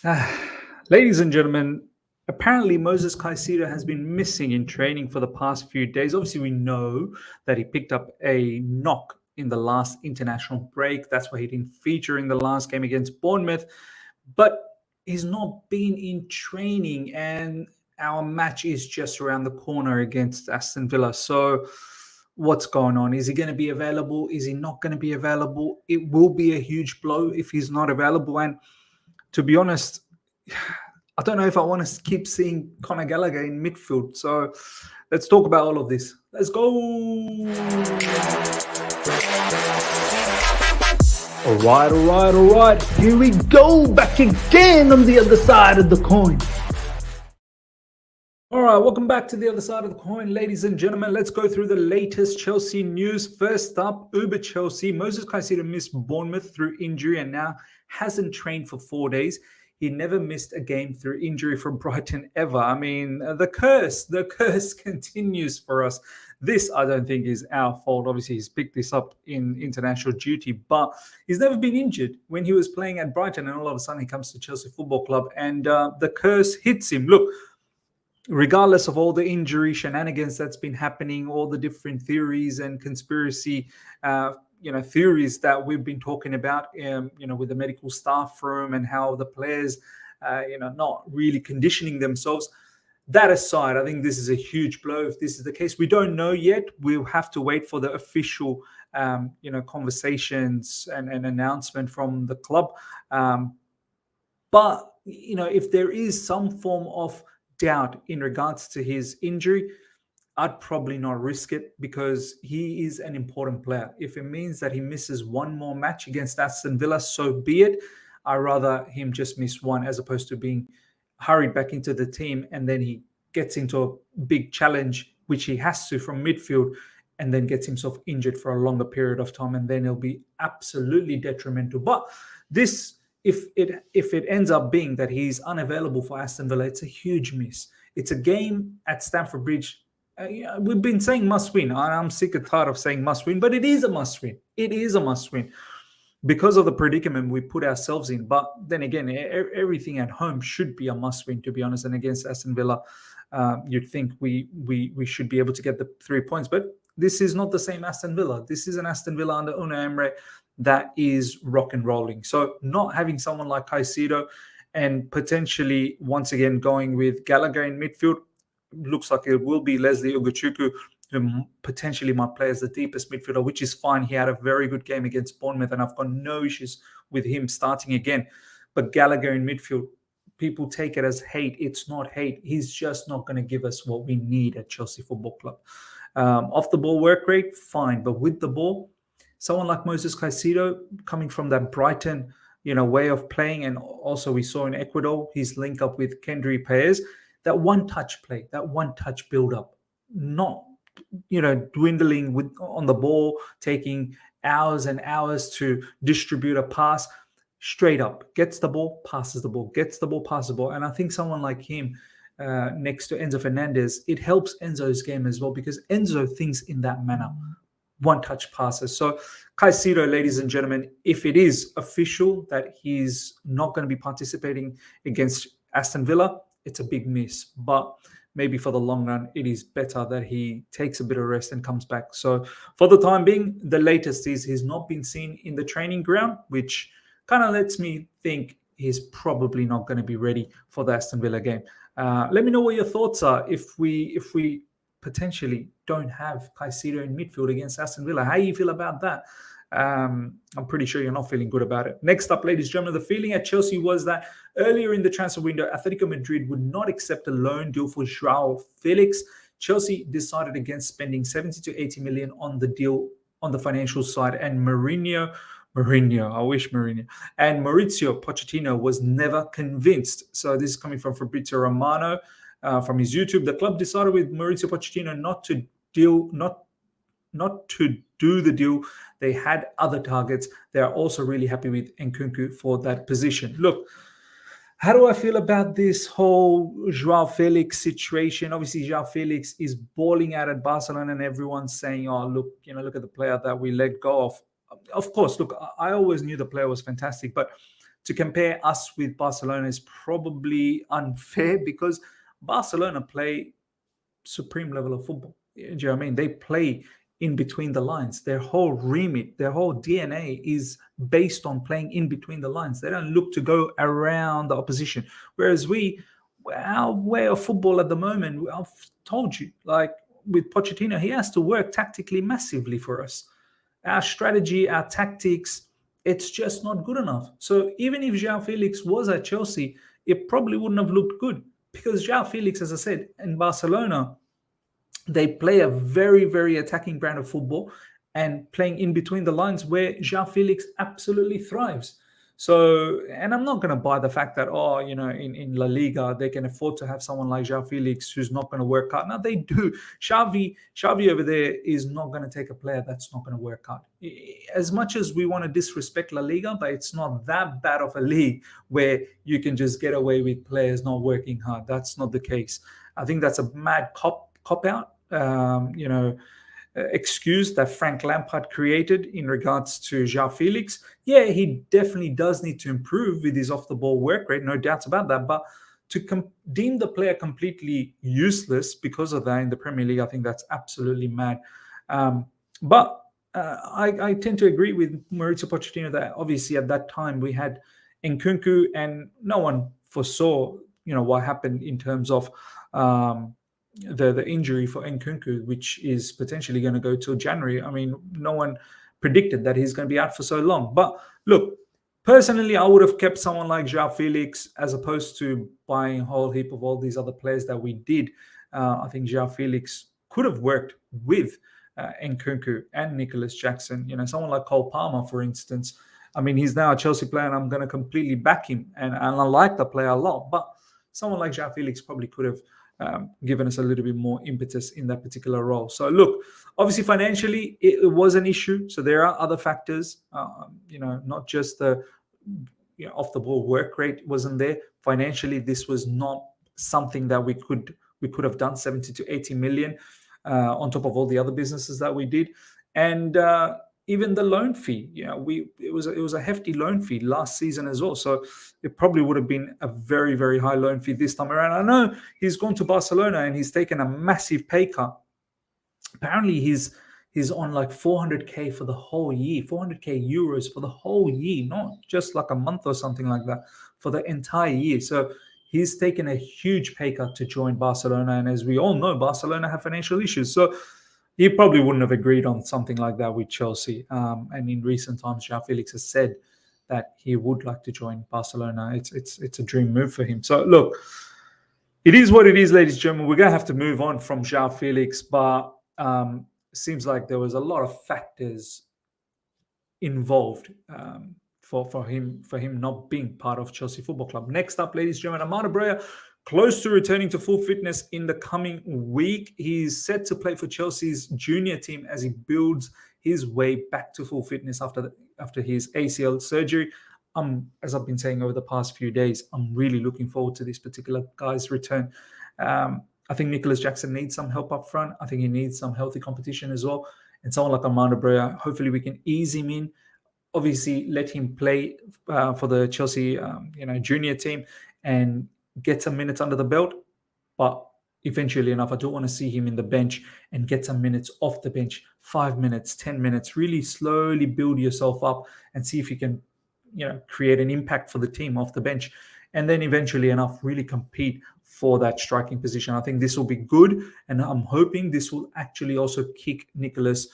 Ladies and gentlemen, apparently Moises Caicedo has been missing in training for the past few days. Obviously, we know that he picked up a knock in the last international break. That's why he didn't feature in the last game against Bournemouth. But he's not been in training, and our match is just around the corner against Aston Villa. So, what's going on? Is he going to be available? Is he not going to be available? It will be a huge blow if he's not available. And to be honest, I don't know if I want to keep seeing Conor Gallagher in midfield. So let's talk about all of this. Let's go. All right. Here we go, back again on the other side of the coin. All right, welcome back to the other side of the coin, ladies and gentlemen. Let's go through the latest Chelsea news. First up, Uber Chelsea. Moises Caicedo missed Bournemouth through injury and now hasn't trained for 4 days. He never missed a game through injury from Brighton ever. I mean, the curse continues for us. This, I don't think, is our fault. Obviously, he's picked this up in international duty, but he's never been injured when he was playing at Brighton, and all of a sudden he comes to Chelsea Football Club, and the curse hits him. Look, regardless of all the injury shenanigans that's been happening, all the different theories and conspiracy theories that we've been talking about, with the medical staff room and how the players, not really conditioning themselves. That aside, I think this is a huge blow. If this is the case, we don't know yet. We'll have to wait for the official, conversations and an announcement from the club. But if there is some form of doubt in regards to his injury, I'd probably not risk it because he is an important player. If it means that he misses one more match against Aston Villa, so be it. I'd rather him just miss one as opposed to being hurried back into the team and then he gets into a big challenge, which he has to from midfield, and then gets himself injured for a longer period of time, and then it'll be absolutely detrimental. But this, if it ends up being that he's unavailable for Aston Villa, it's a huge miss. It's a game at Stamford Bridge. We've been saying must win. I'm sick and tired of saying must win, but it is a must win. It is a must win because of the predicament we put ourselves in. But then again, everything at home should be a must win, to be honest. And against Aston Villa, you'd think we should be able to get the 3 points. But this is not the same Aston Villa. This is an Aston Villa under Unai Emery that is rock and rolling. So not having someone like Caicedo and potentially once again going with Gallagher in midfield, looks like it will be Leslie Ugochukwu, who potentially might play as the deepest midfielder, which is fine. He had a very good game against Bournemouth, and I've got no issues with him starting again. But Gallagher in midfield, people take it as hate. It's not hate. He's just not going to give us what we need at Chelsea Football Club. Off the ball work rate, fine. But with the ball, someone like Moises Caicedo coming from that Brighton, way of playing, and also we saw in Ecuador his link up with Kendry Perez, that one-touch play, that one-touch build-up, not dwindling on the ball, taking hours and hours to distribute a pass. Straight up, gets the ball, passes the ball, gets the ball, passes the ball. And I think someone like him next to Enzo Fernandez, it helps Enzo's game as well because Enzo thinks in that manner. One-touch passes. So Caicedo, ladies and gentlemen, if it is official that he's not going to be participating against Aston Villa, it's a big miss. But maybe for the long run, it is better that he takes a bit of rest and comes back. So for the time being, the latest is he's not been seen in the training ground, which kind of lets me think he's probably not going to be ready for the Aston Villa game. Let me know what your thoughts are if we potentially don't have Caicedo in midfield against Aston Villa. How do you feel about that? I'm pretty sure you're not feeling good about it. Next up, ladies and gentlemen, the feeling at Chelsea was that earlier in the transfer window, Atlético Madrid would not accept a loan deal for Joao Felix. Chelsea decided against spending 70 to 80 million on the deal on the financial side, and Mauricio Pochettino was never convinced. So this is coming from Fabrizio Romano from his YouTube. The club decided with Mauricio Pochettino not to do the deal. They had other targets. They are also really happy with Nkunku for that position. Look, how do I feel about this whole Joao Felix situation? Obviously, Joao Felix is balling out at Barcelona and everyone's saying, oh, look at the player that we let go of. Of course, look, I always knew the player was fantastic, but to compare us with Barcelona is probably unfair because Barcelona play supreme level of football. Do you know what I mean? They play in between the lines. Their whole remit, their whole DNA is based on playing in between the lines. They don't look to go around the opposition. Whereas our way of football at the moment, I've told you, like with Pochettino, he has to work tactically massively for us. Our strategy, our tactics, it's just not good enough. So even if Joao Felix was at Chelsea, it probably wouldn't have looked good because Joao Felix, as I said, in Barcelona, they play a very, very attacking brand of football and playing in between the lines where Joao Felix absolutely thrives. So, and I'm not going to buy the fact that, in La Liga, they can afford to have someone like Joao Felix who's not going to work hard. Now, they do. Xavi over there is not going to take a player that's not going to work hard. As much as we want to disrespect La Liga, but it's not that bad of a league where you can just get away with players not working hard. That's not the case. I think that's a mad cop-out, excuse that Frank Lampard created in regards to Joao Felix. Yeah, he definitely does need to improve with his off-the-ball work rate, no doubts about that. But to deem the player completely useless because of that in the Premier League, I think that's absolutely mad. But I tend to agree with Mauricio Pochettino that obviously at that time we had Nkunku and no one foresaw, what happened in terms of the injury for Nkunku, which is potentially going to go till January. I mean, no one predicted that he's going to be out for so long. But look, personally, I would have kept someone like Joao Felix as opposed to buying a whole heap of all these other players that we did. I think Joao Felix could have worked with Nkunku and Nicholas Jackson. Someone like Cole Palmer, for instance. I mean, he's now a Chelsea player and I'm going to completely back him. And I like the player a lot. But someone like Joao Felix probably could have given us a little bit more impetus in that particular role. So look, obviously financially it was an issue. So there are other factors, not just the off the ball work rate wasn't there. Financially, this was not something that we could have done 70 to 80 million on top of all the other businesses that we did. And even the loan fee, it was a hefty loan fee last season as well. So it probably would have been a very, very high loan fee this time around. I know he's gone to Barcelona and he's taken a massive pay cut. Apparently he's on like 400k for the whole year, 400k euros for the whole year, not just like a month or something like that, for the entire year. So he's taken a huge pay cut to join Barcelona. And as we all know, Barcelona have financial issues. So he probably wouldn't have agreed on something like that with Chelsea. And in recent times, Joao Felix has said that he would like to join Barcelona. It's a dream move for him. So look, it is what it is, ladies and gentlemen. We're going to have to move on from Joao Felix, but it seems like there was a lot of factors involved for him not being part of Chelsea Football Club. Next up, ladies and gentlemen, Amada Broja, close to returning to full fitness in the coming week. He's set to play for Chelsea's junior team as he builds his way back to full fitness after his ACL surgery. As I've been saying over the past few days, I'm really looking forward to this particular guy's return. I think Nicholas Jackson needs some help up front. I think he needs some healthy competition as well. And someone like Amada Broja, hopefully we can ease him in. Obviously, let him play for the Chelsea junior team and get some minutes under the belt, but eventually enough, I don't want to see him in the bench and get some minutes off the bench, 5 minutes, 10 minutes, really slowly build yourself up and see if you can, create an impact for the team off the bench. And then eventually enough, really compete for that striking position. I think this will be good. And I'm hoping this will actually also kick Nicholas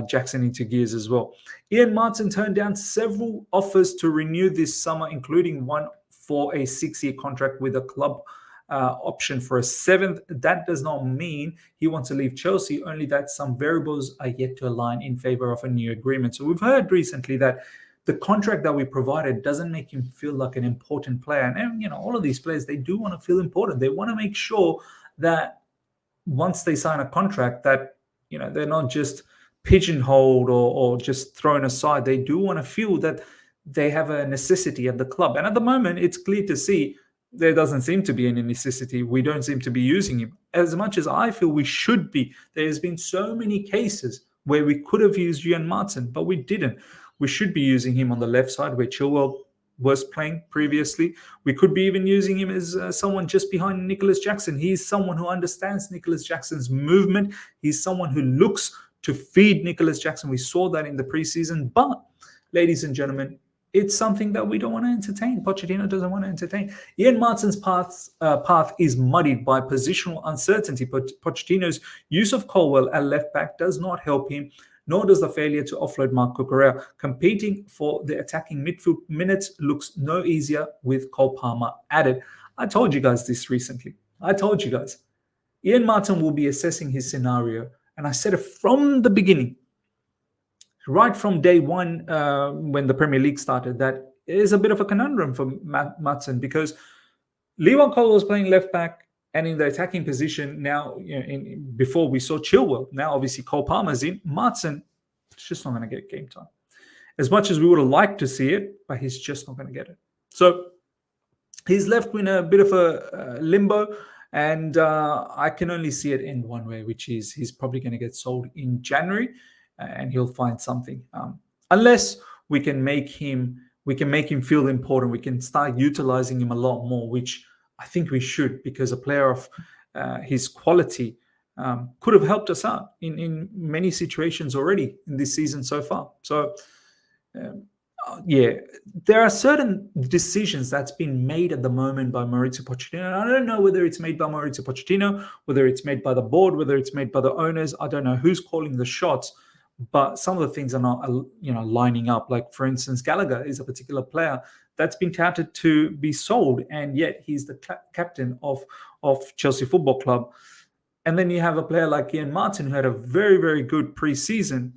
Jackson into gears as well. Ian Maatsen turned down several offers to renew this summer, including one for a 6-year contract with a club option for a 7th. That does not mean he wants to leave Chelsea, only that some variables are yet to align in favor of a new agreement. So we've heard recently that the contract that we provided doesn't make him feel like an important player. And all of these players, they do want to feel important. They want to make sure that once they sign a contract that, they're not just pigeonholed or just thrown aside. They do want to feel that they have a necessity at the club. And at the moment, it's clear to see there doesn't seem to be any necessity. We don't seem to be using him as much as I feel we should be. There's been so many cases where we could have used Ian Maatsen, but we didn't. We should be using him on the left side where Chilwell was playing previously. We could be even using him as someone just behind Nicholas Jackson. He's someone who understands Nicholas Jackson's movement. He's someone who looks to feed Nicholas Jackson. We saw that in the preseason. But, ladies and gentlemen, it's something that we don't want to entertain. Pochettino doesn't want to entertain. Ian Maatsen's path is muddied by positional uncertainty. Pochettino's use of Colwell at left back does not help him, nor does the failure to offload Marc Cucurella. Competing for the attacking midfield minutes looks no easier with Cole Palmer added. I told you guys this recently. I told you guys. Ian Maatsen will be assessing his scenario. And I said it from the beginning, right from day one when the Premier League started, that is a bit of a conundrum for Maatsen, because Leon Cole was playing left back and in the attacking position now. Before we saw Chilwell. Now, obviously, Cole Palmer's in. Maatsen is just not going to get game time. As much as we would have liked to see it, but he's just not going to get it. So he's left in a bit of a limbo. And I can only see it in one way, which is he's probably going to get sold in January. And he'll find something, unless we can make him feel important. We can start utilizing him a lot more, which I think we should, because a player of his quality could have helped us out in many situations already in this season so far. So there are certain decisions that's been made at the moment by Mauricio Pochettino. And I don't know whether it's made by Mauricio Pochettino, whether it's made by the board, whether it's made by the owners. I don't know who's calling the shots. But some of the things are not, lining up. Like, for instance, Gallagher is a particular player that's been touted to be sold, and yet he's the captain of Chelsea Football Club. And then you have a player like Ian Maatsen, who had a very, very good preseason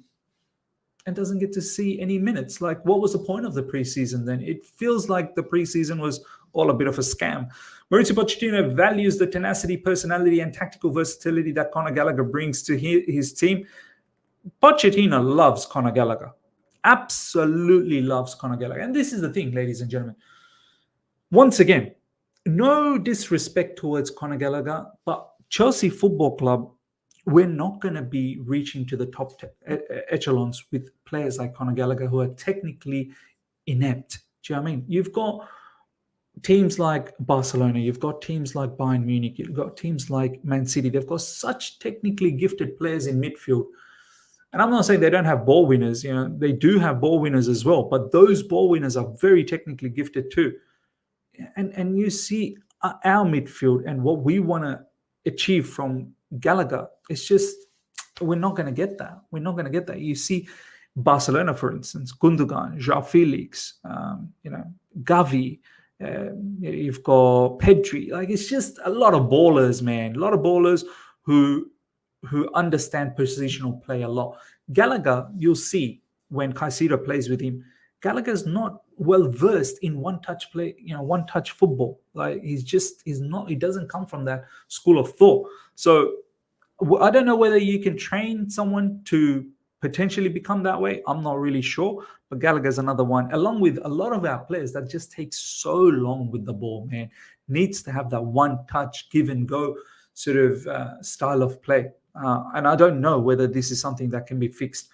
and doesn't get to see any minutes. Like, what was the point of the preseason then? It feels like the preseason was all a bit of a scam. Mauricio Pochettino values the tenacity, personality, and tactical versatility that Conor Gallagher brings to his team. Pochettino loves Conor Gallagher. Absolutely loves Conor Gallagher. And this is the thing, ladies and gentlemen. Once again, no disrespect towards Conor Gallagher, but Chelsea Football Club, we're not going to be reaching to the top echelons with players like Conor Gallagher, who are technically inept. Do you know what I mean? You've got teams like Barcelona, you've got teams like Bayern Munich, you've got teams like Man City. They've got such technically gifted players in midfield. And I'm not saying they don't have ball winners. They do have ball winners as well. But those ball winners are very technically gifted too. And you see our midfield and what we want to achieve from Gallagher. It's just, we're not going to get that. We're not going to get that. You see Barcelona, for instance, Gundogan, Joao Felix, Gavi. You've got Pedri. Like, it's just a lot of ballers, man. A lot of ballers who understand positional play a lot. Gallagher, you'll see when Caicedo plays with him, Gallagher's not well versed in one-touch play, one-touch football. Like, he doesn't come from that school of thought. So I don't know whether you can train someone to potentially become that way. I'm not really sure. But Gallagher's another one, along with a lot of our players that just take so long with the ball, man. Needs to have that one-touch, give and go sort of style of play. And I don't know whether this is something that can be fixed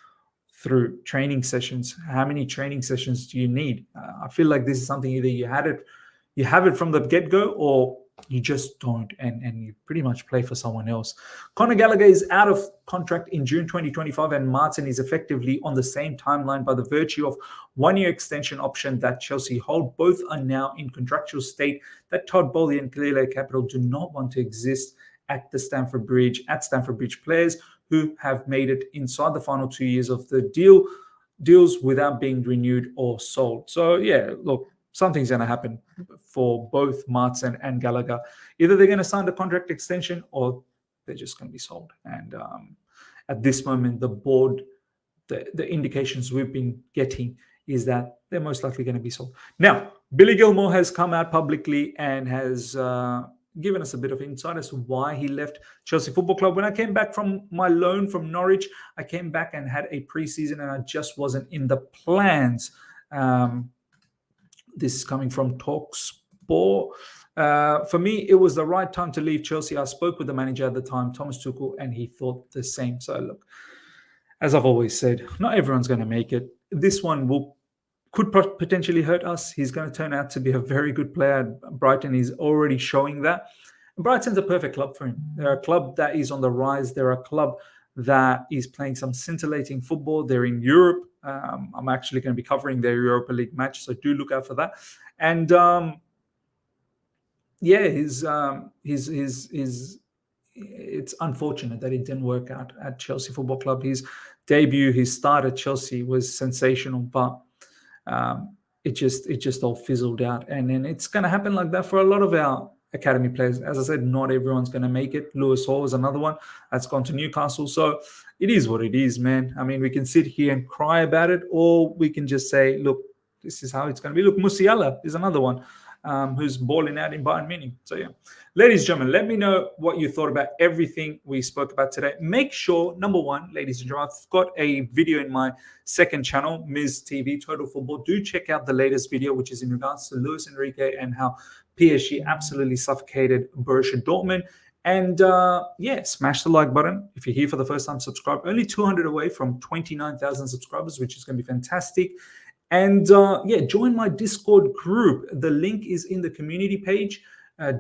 through training sessions. How many training sessions do you need? I feel like this is something either you have it from the get-go, or you just don't, and you pretty much play for someone else. Conor Gallagher is out of contract in June 2025, and Maatsen is effectively on the same timeline by the virtue of one-year extension option that Chelsea hold. Both are now in contractual state that Todd Bowley and Clearlake Capital do not want to exist at Stamford Bridge. Players who have made it inside the final 2 years of the deals without being renewed or sold. So look, something's going to happen for both Maatsen and Gallagher. Either they're going to sign the contract extension, or they're just going to be sold. And at this moment, the board, the indications we've been getting is that they're most likely going to be sold. Now, Billy Gilmore has come out publicly and has given us a bit of insight as to why he left Chelsea Football Club. When I came back from my loan from Norwich, I came back and had a preseason, and I just wasn't in the plans. This is coming from TalkSport. For me, it was the right time to leave Chelsea. I spoke with the manager at the time, Thomas Tuchel, and he thought the same. So look, as I've always said, not everyone's going to make it. This one will could potentially hurt us. He's going to turn out to be a very good player. Brighton is already showing that. Brighton's a perfect club for him. They're a club that is on the rise. They're a club that is playing some scintillating football. They're in Europe. I'm actually going to be covering their Europa League match, so do look out for that. And it's unfortunate that it didn't work out at Chelsea Football Club. His debut, his start at Chelsea was sensational, but it just all fizzled out. And then it's going to happen like that for a lot of our academy players. As I said, not everyone's going to make it. Lewis Hall is another one that's gone to Newcastle. So it is what it is, man. I mean, we can sit here and cry about it, or we can just say, look, this is how it's going to be. Look, Musiala is another one who's balling out in Bayern Munich. So yeah, ladies and gentlemen, let me know what you thought about everything we spoke about today. Make sure, number one, ladies and gentlemen, I've got a video in my second channel, Ms. TV, Total Football. Do check out the latest video, which is in regards to Luis Enrique and how PSG absolutely suffocated Borussia Dortmund. And smash the like button. If you're here for the first time, subscribe. Only 200 away from 29,000 subscribers, which is going to be fantastic. And join my Discord group. The link is in the community page.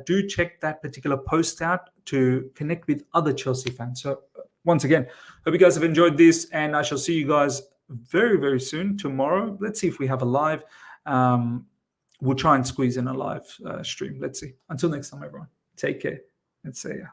Do check that particular post out to connect with other Chelsea fans. So once again, hope you guys have enjoyed this, and I shall see you guys very, very soon. Tomorrow, let's see if we have a live. We'll try and squeeze in a live stream. Let's see. Until next time, everyone. Take care and see ya.